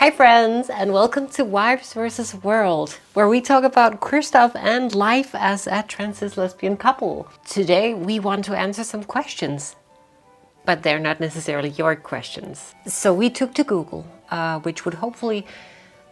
Hi friends, and welcome to Wives vs. World, where we talk about queer stuff and life as a trans lesbian couple. Today we want to answer some questions, but they're not necessarily your questions. So we took to Google, which would hopefully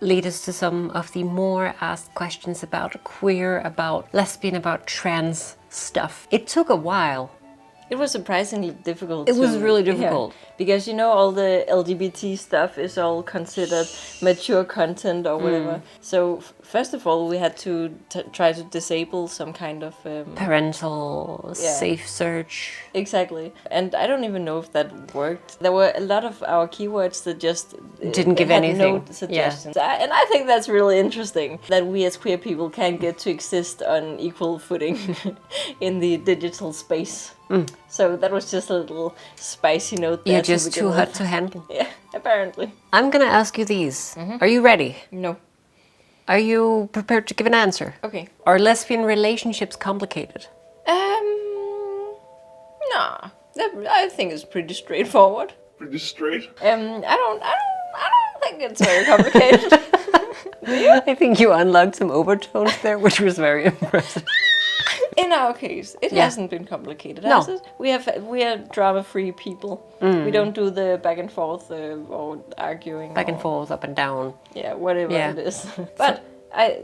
lead us to some of the more asked questions about queer, about lesbian, about trans stuff. It took a while. It was surprisingly difficult. It was really difficult. Yeah, because all the LGBT stuff is all considered mature content or whatever. So first of all, we had to try to disable some kind of Parental safe search. Exactly. And I don't even know if that worked. There were a lot of our keywords that just Didn't give had anything. no suggestions. And I think that's really interesting that we as queer people can get to exist on equal footing in the digital space. So that was just a little spicy note there. You're just too hot to handle. Yeah, apparently. I'm gonna ask you these. Are you ready? No. Are you prepared to give an answer? Okay. Are lesbian relationships complicated? Nah. I think it's pretty straightforward. Pretty straight. I don't think it's very complicated. I think you unlocked some overtones there, which was very impressive. In our case, it hasn't been complicated, has it? We are drama-free people. We don't do the back and forth or arguing. Back and forth, up and down. Yeah, whatever it is. But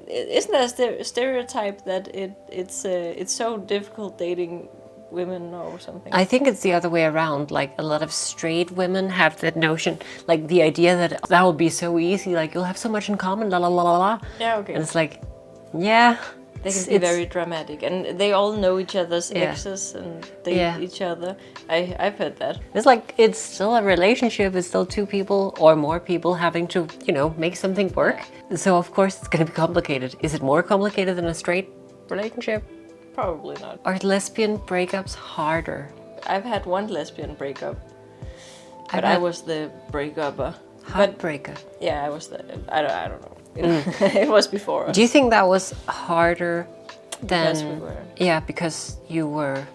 isn't there a stereotype that it's so difficult dating women or something? I think it's the other way around. Like a lot of straight women have that notion, like the idea that will be so easy. Like you'll have so much in common, la la la la la. Yeah, okay. And it's like, yeah. They can be very dramatic, and they all know each other's exes and date each other. I've heard that. It's like it's still a relationship. It's still two people or more people having to, make something work. So of course it's going to be complicated. Is it more complicated than a straight relationship? Probably not. Are lesbian breakups harder? I've had one lesbian breakup, but I was the breakupper. Heartbreaker. Yeah, I was the. I don't know. It was before us. Do you think that was harder than? Because we were. Yeah, because you were.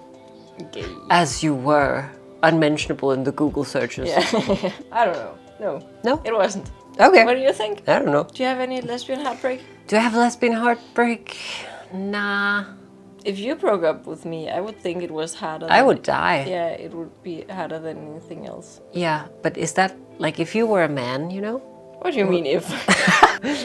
Gay. As you were, unmentionable in the Google searches. Yeah. I don't know. No? It wasn't. Okay. What do you think? I don't know. Do you have any lesbian heartbreak? Do I have lesbian heartbreak? Nah. If you broke up with me, I would think it was harder. I would die. Yeah, it would be harder than anything else. Yeah, but is that like if you were a man, What do you mean if?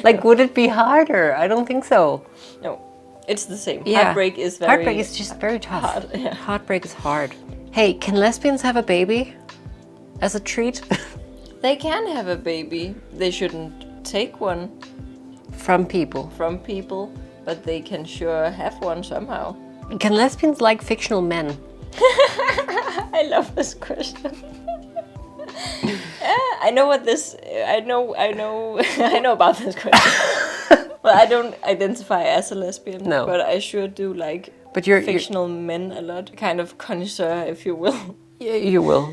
Like, would it be harder? I don't think so. No, it's the same. Yeah. Heartbreak is very. Heartbreak is just very tough. hard, yeah. Heartbreak is hard. Hey, can lesbians have a baby as a treat? They can have a baby. They shouldn't take one From people. from people, but they can sure have one somehow. Can lesbians like fictional men? I love this question. I know what this. I know. I know about this question. Well, I don't identify as a lesbian. No. But I sure do like But you're fictional men a lot. Kind of connoisseur, if you will. you will.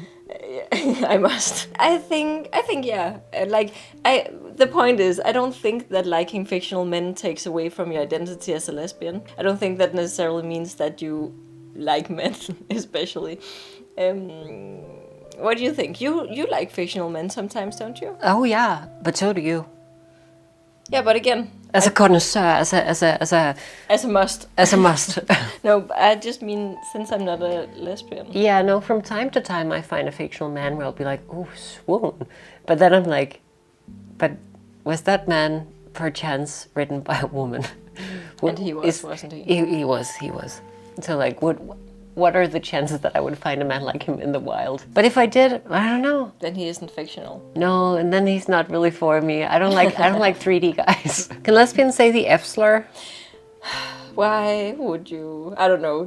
I must. I think yeah. The point is, I don't think that liking fictional men takes away from your identity as a lesbian. I don't think that necessarily means that you like men, especially. What do you think? You like fictional men sometimes, don't you? Oh yeah, but so do you. Yeah, but again, As a connoisseur, as as a must. a must. No, I just mean since I'm not a lesbian. Yeah, no, from time to time I find a fictional man where I'll be like, oh, swoon. But then I'm like, but was that man perchance written by a woman? And he was, wasn't he? He was. So like, what are the chances that I would find a man like him in the wild? But if I did, I don't know. Then he isn't fictional. No, and then he's not really for me. I don't like 3D guys. Can lesbians say the F slur? Why would you? I don't know.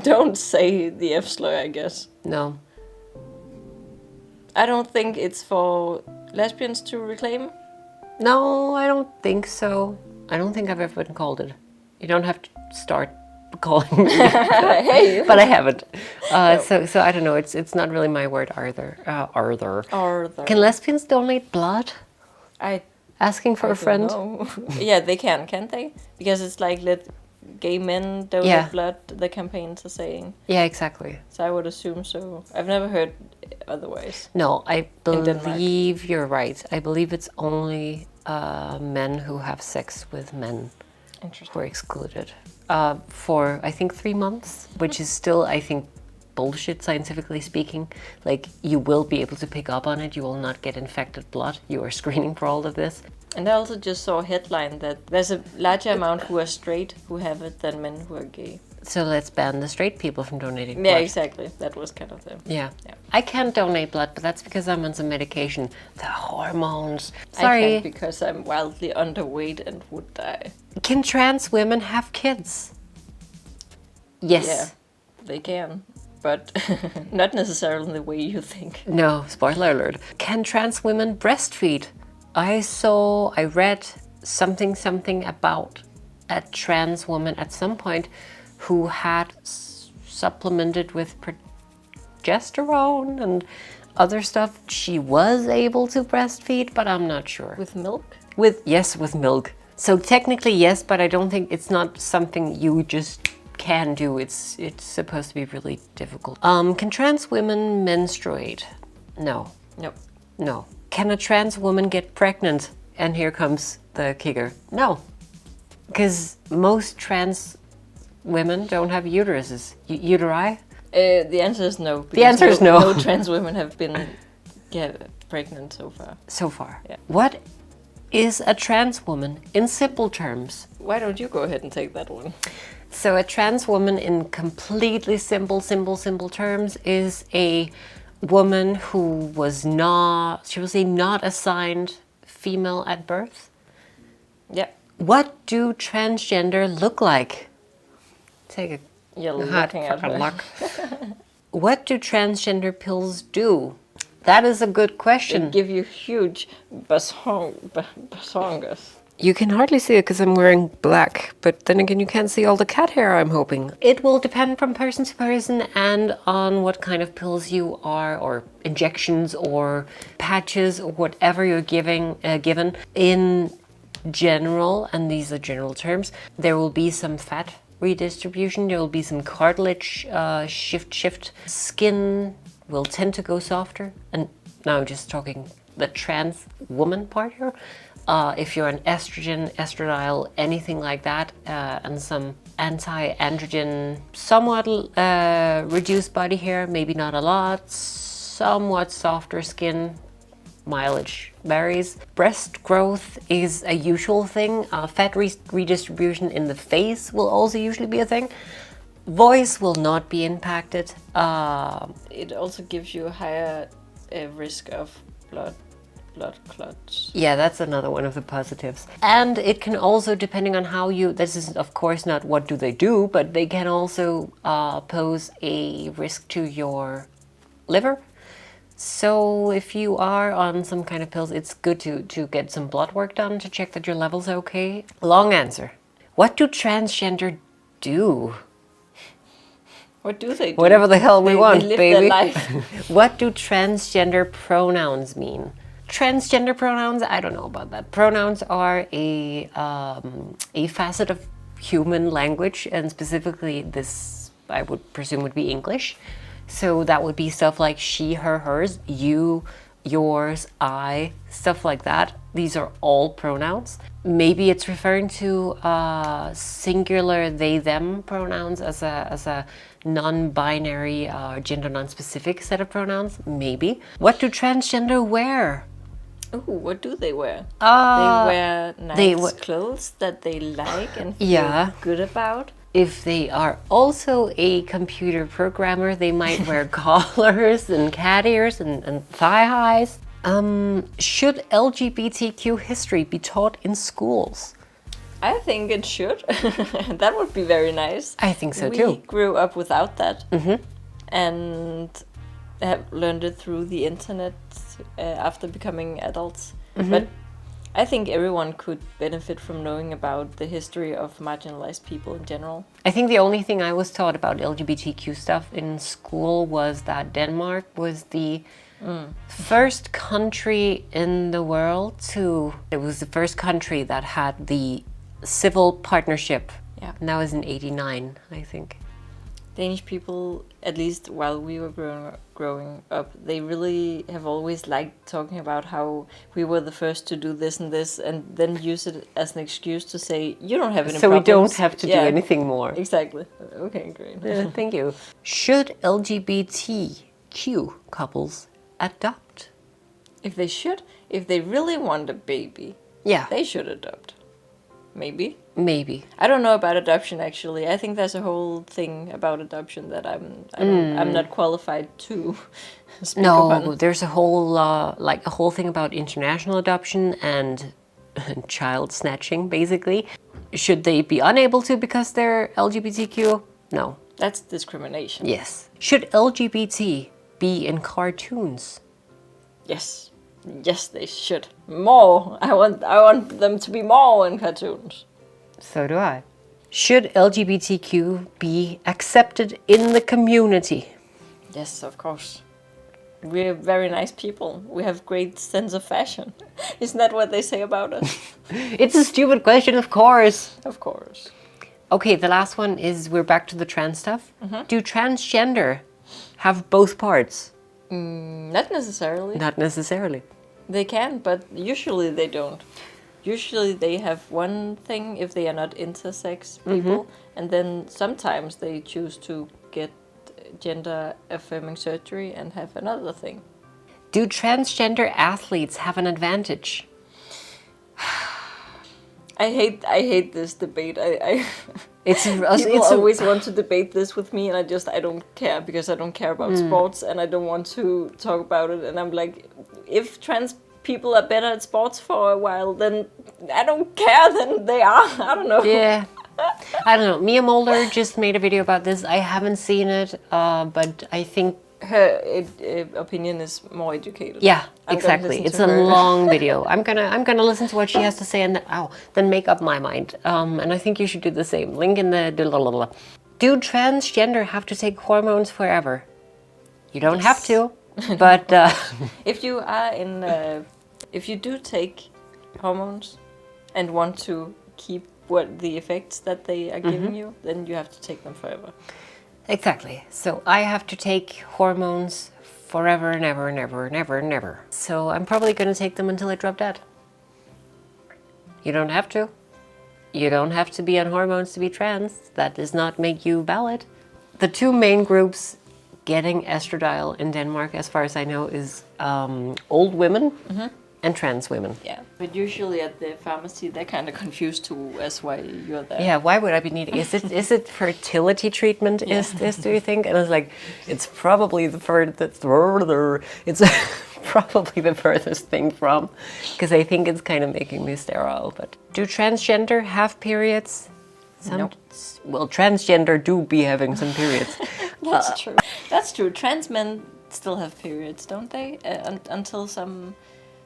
Don't say the F slur, I guess. No. I don't think it's for lesbians to reclaim. No, I don't think so. I don't think I've ever been called it. You don't have to start calling me. Hey. But I haven't. So I don't know. It's not really my word either. Can lesbians donate blood? I Asking for a friend? don't know. Yeah, they can, can't they? Because it's like gay men donate Yeah. blood, the campaigns are saying. Yeah, exactly. So I would assume so. I've never heard otherwise. No, I In Denmark. believe you're right. I believe it's only men who have sex with men who Interesting. are excluded for, I think, 3 months, which is still, I think, bullshit, scientifically speaking. Like, you will be able to pick up on it. You will not get infected blood. You are screening for all of this. And I also just saw a headline that there's a larger amount who are straight who have it than men who are gay. So let's ban the straight people from donating blood. Yeah, exactly. That was kind of the... Yeah. Yeah. I can't donate blood, but that's because I'm on some medication. The hormones. I Sorry. can't because I'm wildly underweight and would die. Can trans women have kids? Yes. Yeah, they can. But not necessarily the way you think. No, spoiler alert. Can trans women breastfeed? I read something about a trans woman at some point who had supplemented with progesterone and other stuff. She was able to breastfeed, but I'm not sure. With milk? With milk. So technically yes, but I don't think it's not something you just can do. It's supposed to be really difficult. Can trans women menstruate? No. Nope. No. Can a trans woman get pregnant? And here comes the kicker. No. Because most trans women don't have uteruses. Uteri? The answer is no. The answer is no. No trans women have been pregnant so far. So far. Yeah. What is a trans woman in simple terms? Why don't you go ahead and take that one? So a trans woman in completely simple terms is a woman who was not assigned female at birth. Yeah. What do transgender look like? Take You're a hot looking at fucking her. look. What do transgender pills do? That is a good They question. give you huge basongas. You can hardly see it because I'm wearing black, but then again, you can't see all the cat hair, I'm hoping. It will depend from person to person and on what kind of pills you are, or injections, or patches, or whatever you're given. In general, and these are general terms, there will be some fat redistribution, there will be some cartilage shift. Skin will tend to go softer, and now I'm just talking the trans woman part here. If you're an estrogen, estradiol, anything like that, and some anti-androgen, somewhat reduced body hair, maybe not a lot, somewhat softer skin, mileage varies. Breast growth is a usual thing. Fat redistribution in the face will also usually be a thing. Voice will not be impacted. It also gives you a higher risk of blood clots. Yeah, that's another one of the positives. And it can also, depending on how this is of course not what do they do, but they can also pose a risk to your liver. So if you are on some kind of pills, it's good to get some blood work done to check that your level's okay. Long answer. What do transgender do? What do they do? Whatever the hell we want, they live baby. Their life. What do transgender pronouns mean? Transgender pronouns, I don't know about that. Pronouns are a facet of human language, and specifically this, I would presume, would be English. So that would be stuff like she, her, hers, you, yours, I, stuff like that. These are all pronouns. Maybe it's referring to singular they, them pronouns as a non-binary, gender non-specific set of pronouns. Maybe. What do transgender wear? Ooh, what do they wear? They wear nice clothes that they like and feel good about. If they are also a computer programmer, they might wear collars and cat ears and thigh highs. Should LGBTQ history be taught in schools? I think it should. That would be very nice. I think so we too. We grew up without that, and have learned it through the internet after becoming adults. But I think everyone could benefit from knowing about the history of marginalized people in general. I think the only thing I was taught about LGBTQ stuff in school was that Denmark was the first country in the world it was the first country that had the civil partnership Yeah. And that was in 89, I think. Danish people, at least while we were growing up, they really have always liked talking about how we were the first to do this and then use it as an excuse to say, you don't have any So problems. we don't have to do anything more. Exactly. Okay, great. Thank you. Should LGBTQ couples adopt? If they really want a baby, Yeah, they should adopt. Maybe. maybe. I don't know about adoption actually. I think there's a whole thing about adoption that I'm not qualified to speak No, upon. there's a whole thing about international adoption and child snatching, basically. Should they be unable to because they're LGBTQ? No. That's discrimination. Yes. Should LGBT be in cartoons? Yes. Yes, they should. More. I want them to be more in cartoons. So do I. Should LGBTQ be accepted in the community? Yes, of course. We're very nice people. We have great sense of fashion. Isn't that what they say about us? It's a stupid question, of course. Of course. Okay, the last one is we're back to the trans stuff. Do transgender have both parts? Not necessarily. Not necessarily. They can, but usually they don't. Usually they have one thing if they are not intersex people, and then sometimes they choose to get gender affirming surgery and have another thing. Do transgender athletes have an advantage? I hate this debate. It's People always want to debate this with me, and I don't care because I don't care about sports, and I don't want to talk about it. And I'm like, if trans people are better at sports for a while, then I don't care. Then they are. I don't know. Yeah. I don't know. Mia Mulder just made a video about this. I haven't seen it, but I think Her opinion is more educated. yeah, I'm gonna exactly. listen It's to a her. long video. I'm gonna listen to what she has to say and then make up my mind. And I think you should do the same. Link in the Do transgender have to take hormones forever? You don't have to, but If you are if you do take hormones and want to keep the effects that they are giving you, then you have to take them forever. exactly. So I have to take hormones forever and ever and ever and ever and ever. So I'm probably gonna take them until I drop dead. You don't have to. You don't have to be on hormones to be trans. That does not make you valid. The two main groups getting estradiol in Denmark, as far as I know, is old women and trans women. Yeah, but usually at the pharmacy they're kind of confused too as why you're there. Yeah, why would I be needing? Is it fertility treatment? Is this? Do you think? And I was like, it's probably the it's probably the furthest thing from, because I think it's kind of making me sterile. But do transgender have periods? Nope. Well, transgender do be having some periods. That's true. That's true. Trans men still have periods, don't they? Until some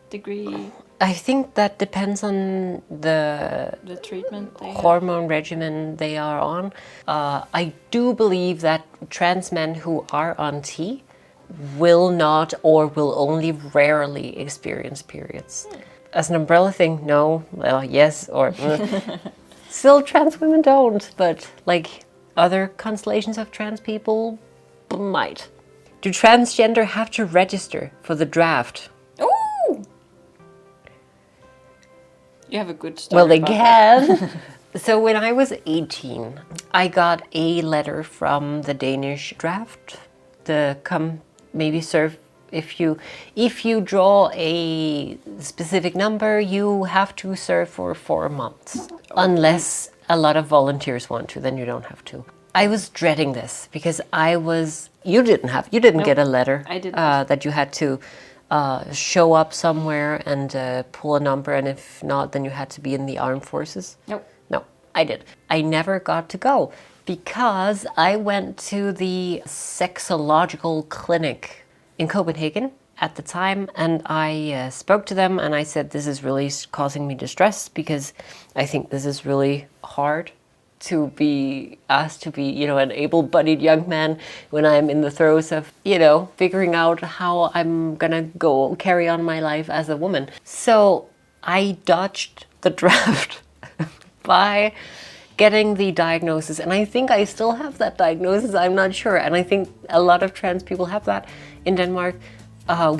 degree, I think that depends on the the treatment they have. hormone regimen they are on. I do believe that trans men who are on T will not or will only rarely experience periods. As an umbrella thing, no, yes, or still trans women don't, but like other constellations of trans people might. Do transgender have to register for the draft? Ooh! You have a good story. Well, they about that. can. So when I was 18, I got a letter from the Danish draft. Maybe serve if you draw a specific number, you have to serve for 4 months. Unless a lot of volunteers want to, then you don't have to. I was dreading this because you didn't get a letter. I didn't. That you had to show up somewhere and pull a number, and if not, then you had to be in the armed forces. Nope. No, I did. I never got to go because I went to the sexological clinic in Copenhagen at the time, and I spoke to them and I said, this is really causing me distress because I think this is really hard to be asked to be, an able-bodied young man when I'm in the throes of, figuring out how I'm gonna go carry on my life as a woman. So I dodged the draft by getting the diagnosis, and I think I still have that diagnosis, I'm not sure, and I think a lot of trans people have that in Denmark,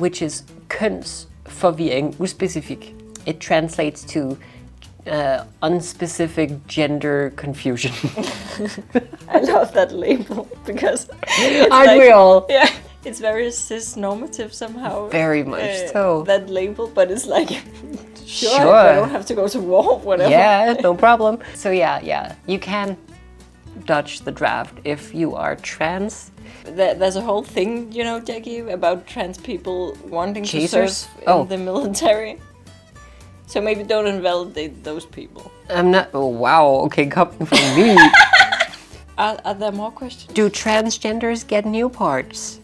which is kønsforvirring uspecifik. It translates to unspecific gender confusion. I love that label because Aren't we all? Yeah, it's very cis-normative somehow. Very much so. That label, but it's like, sure, Sure. if I don't have to go to war, whatever. Yeah, no problem. So yeah, you can dodge the draft if you are trans. There's a whole thing, you know, Jackie, about trans people wanting Chasers? to serve in Oh. the military. So maybe don't invalidate those people. I'm not. Oh wow. Okay, coming from me. Are there more questions? Do transgenders get new parts?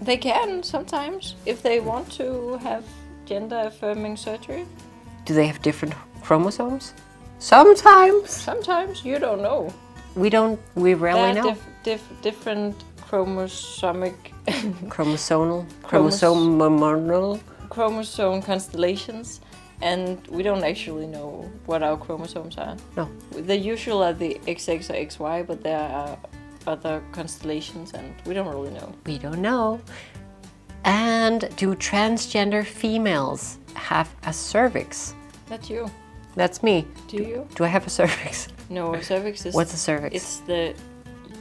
They can sometimes if they want to have gender-affirming surgery. Do they have different chromosomes? Sometimes. Sometimes you don't know. We don't. We rarely There are know. different chromosomic Chromosomal. Chromosomal. chromosome constellations, and we don't actually know what our chromosomes are. No. The usual are the XX or XY, but there are other constellations, and we don't really know. We don't know. And do transgender females have a cervix? That's you. That's me. Do you? Do I have a cervix? No, cervix is... What's a cervix? It's the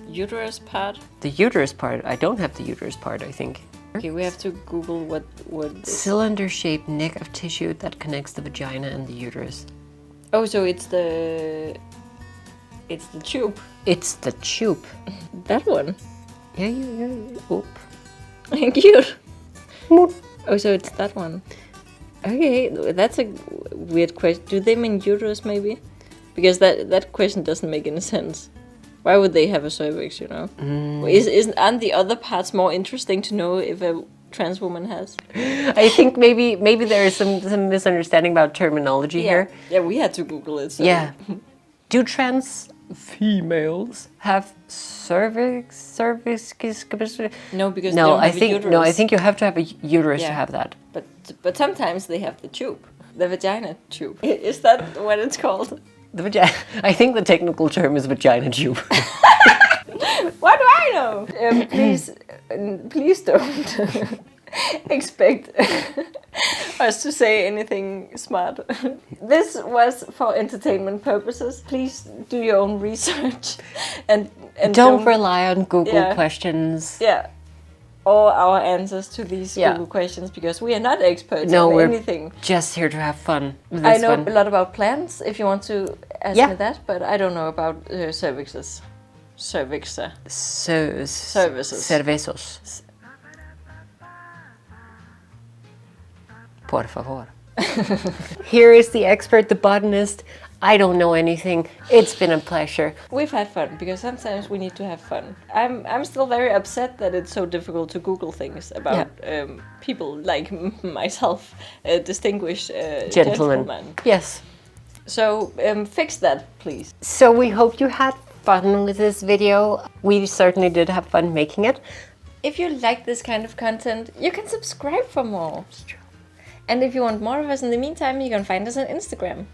uterus part. The uterus part. I don't have the uterus part, I think. Okay, we have to Google what is. Cylinder-shaped neck of tissue that connects the vagina and the uterus. Oh, so it's the tube. It's the tube. That one. Yeah, you. Oop. Cute. Oh, so it's that one. Okay, that's a weird question. Do they mean uterus, maybe? Because that question doesn't make any sense. Why would they have a cervix, you know? Aren't the other parts more interesting to know if a trans woman has? I think maybe there is some misunderstanding about terminology here. Yeah, we had to Google it. So. Yeah. Do trans females have cervix? No, because No, they don't I have a think uterus. I think you have to have a uterus to Yeah. have that. But sometimes they have the tube, the vagina tube. Is that what it's called? The vagina. I think the technical term is vagina tube. What do I know? Please don't expect us to say anything smart. This was for entertainment purposes. Please do your own research and Don't rely on Google Yeah. questions. Yeah. All our answers to these Yeah. Google questions, because we are not experts No, on we're anything. just here to have fun. With I this know one. a lot about plants, if you want to ask Yeah. me that, but I don't know about cervixes. Cervixa. Services. Cervezos. Por favor. Here is the expert, the botanist. I don't know anything. It's been a pleasure. We've had fun, because sometimes we need to have fun. I'm still very upset that it's so difficult to Google things about people like myself, distinguished gentlemen. Yes. So fix that, please. So we hope you had fun with this video. We certainly did have fun making it. If you like this kind of content, you can subscribe for more. And if you want more of us in the meantime, you can find us on Instagram.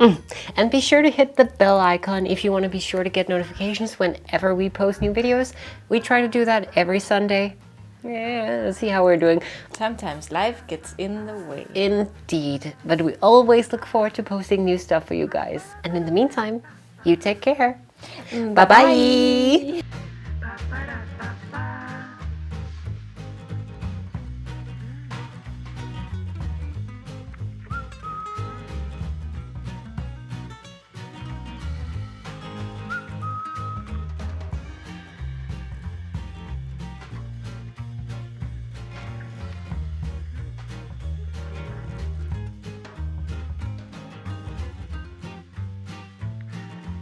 And be sure to hit the bell icon if you want to be sure to get notifications whenever we post new videos. We try to do that every Sunday. Yeah, let's see how we're doing. Sometimes life gets in the way. Indeed. But we always look forward to posting new stuff for you guys. And in the meantime, you take care. Bye-bye.